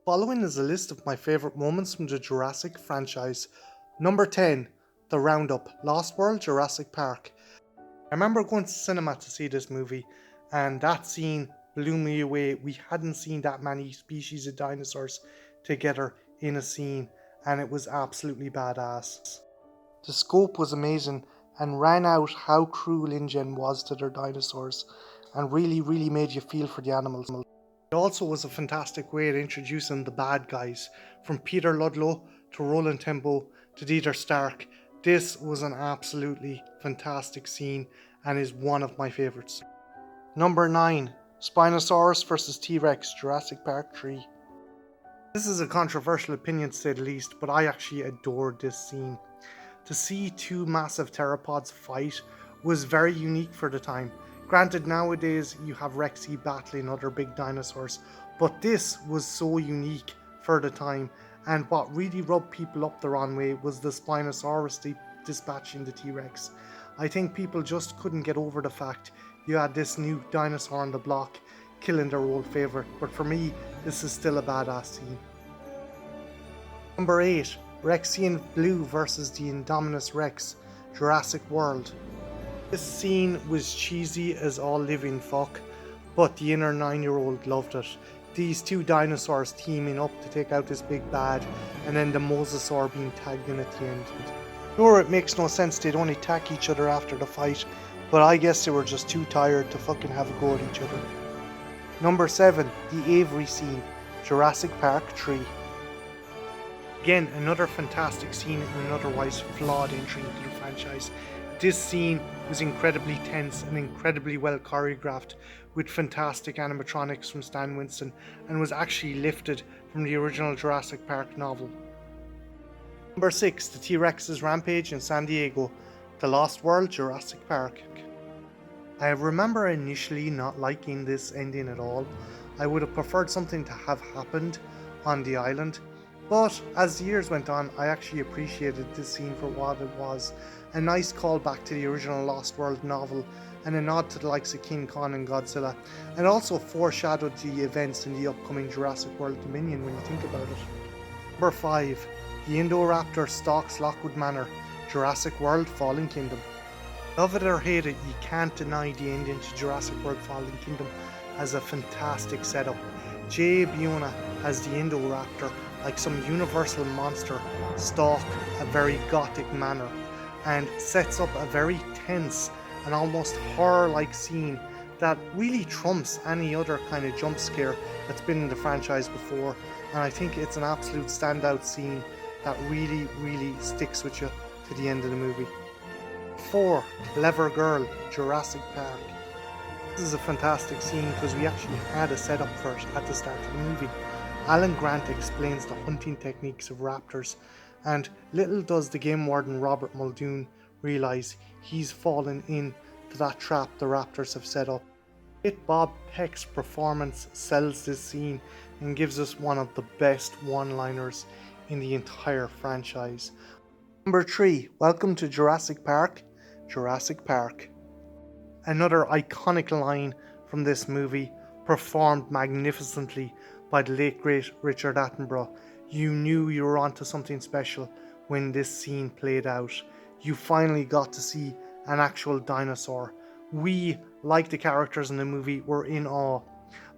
Following is a list of my favourite moments from the Jurassic franchise. Number 10, The Roundup, Lost World, Jurassic Park. I remember going to cinema to see this movie, and that scene blew me away. We hadn't seen that many species of dinosaurs together in a scene, and it was absolutely badass. The scope was amazing and ran out how cruel Agien was to their dinosaurs, and really made you feel for the animals. It also was a fantastic way of introducing the bad guys, from Peter Ludlow to Roland Tembo to Dieter Stark. This was an absolutely fantastic scene and is one of my favourites. Number 9, Spinosaurus vs T-Rex, Jurassic Park 3. This is a controversial opinion to say the least, but I actually adored this scene. To see two massive theropods fight was very unique for the time. Granted, nowadays you have Rexy battling other big dinosaurs, but this was so unique for the time, and what really rubbed people up the wrong way was the Spinosaurus dispatching the T-Rex. I think people just couldn't get over the fact you had this new dinosaur on the block killing their old favourite, but for me, this is still a badass scene. Number 8, Rexian Blue vs the Indominus Rex, Jurassic World. This scene was cheesy as all living fuck, but the inner 9-year-old loved it. These two dinosaurs teaming up to take out this big bad, and then the mosasaur being tagged in at the end. Sure, it makes no sense they'd only attack each other after the fight, but I guess they were just too tired to fucking have a go at each other. Number 7, the Avery scene, Jurassic Park 3. Again, another fantastic scene in an otherwise flawed entry into the franchise. This scene was incredibly tense and incredibly well choreographed, with fantastic animatronics from Stan Winston, and was actually lifted from the original Jurassic Park novel. Number 6, the TRex Rampage in San Diego, The Lost World, Jurassic Park. I remember initially not liking this ending at all. I would have preferred something to have happened on the island, but as the years went on, I actually appreciated this scene for what it was. A nice callback to the original Lost World novel, and a nod to the likes of King Kong and Godzilla, and also foreshadowed the events in the upcoming Jurassic World Dominion when you think about it. Number 5, the Indoor Raptor stalks Lockwood Manor, Jurassic World Fallen Kingdom. Love it or hate it, you can't deny the ending to Jurassic World Fallen Kingdom as a fantastic setup. Jay Buena as the Indoor Raptor, like some universal monster, stalk a very gothic manor, and sets up a very tense and almost horror-like scene that really trumps any other kind of jump scare that's been in the franchise before, and I think it's an absolute standout scene that really sticks with you to the end of the movie. 4, Clever Girl, Jurassic Park. This is a fantastic scene because we actually had a setup for it at the start of the movie. Alan Grant explains the hunting techniques of raptors, and little does the game warden Robert Muldoon realise he's fallen into that trap the raptors have set up. Bob Peck's performance sells this scene and gives us one of the best one-liners in the entire franchise. Number 3, Welcome to Jurassic Park, Jurassic Park. Another iconic line from this movie, performed magnificently by the late great Richard Attenborough. You knew you were onto something special when this scene played out. You finally got to see an actual dinosaur. We, like the characters in the movie, were in awe.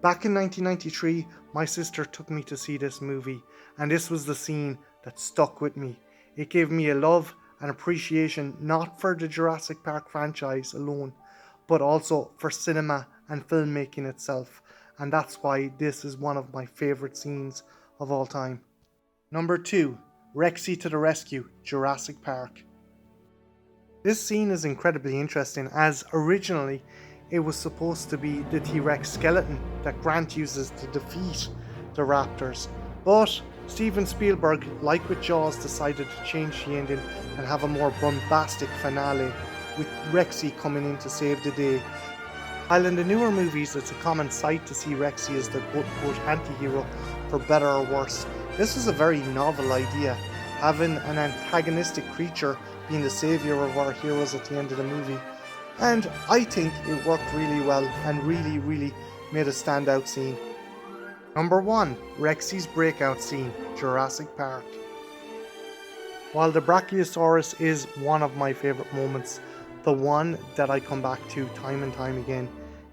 Back in 1993, my sister took me to see this movie, and this was the scene that stuck with me. It gave me a love and appreciation not for the Jurassic Park franchise alone, but also for cinema and filmmaking itself, and that's why this is one of my favourite scenes of all time. Number 2, Rexy to the Rescue, Jurassic Park. This scene is incredibly interesting, as originally it was supposed to be the T-Rex skeleton that Grant uses to defeat the raptors, but Steven Spielberg, like with Jaws, decided to change the ending and have a more bombastic finale, with Rexy coming in to save the day. While in the newer movies it's a common sight to see Rexy as the quote-unquote anti-hero, for better or worse, this was a very novel idea, having an antagonistic creature being the saviour of our heroes at the end of the movie. And I think it worked really well and really made a standout scene. Number 1. Rexy's Breakout Scene, Jurassic Park. While the Brachiosaurus is one of my favourite moments, the one that I come back to time and time again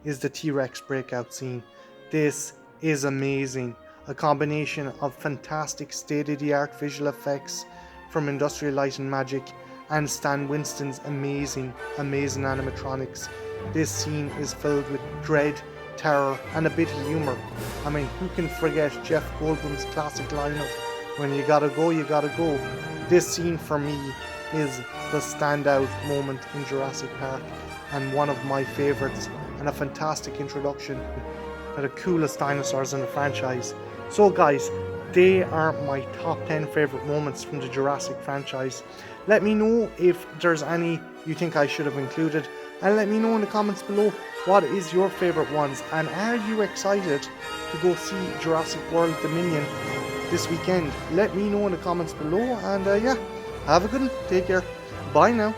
is the T-Rex Breakout Scene. This is amazing. A combination of fantastic state-of-the-art visual effects from Industrial Light and Magic and Stan Winston's amazing animatronics. This scene is filled with dread, terror and a bit of humour. I mean, who can forget Jeff Goldblum's classic line of, "When you gotta go, you gotta go." This scene for me is the standout moment in Jurassic Park and one of my favourites, and a fantastic introduction to the coolest dinosaurs in the franchise. So guys, they are my top 10 favourite moments from the Jurassic franchise. Let me know if there's any you think I should have included, and let me know in the comments below what is your favourite ones, and are you excited to go see Jurassic World Dominion this weekend? Let me know in the comments below, and yeah, have a good one, take care, bye now.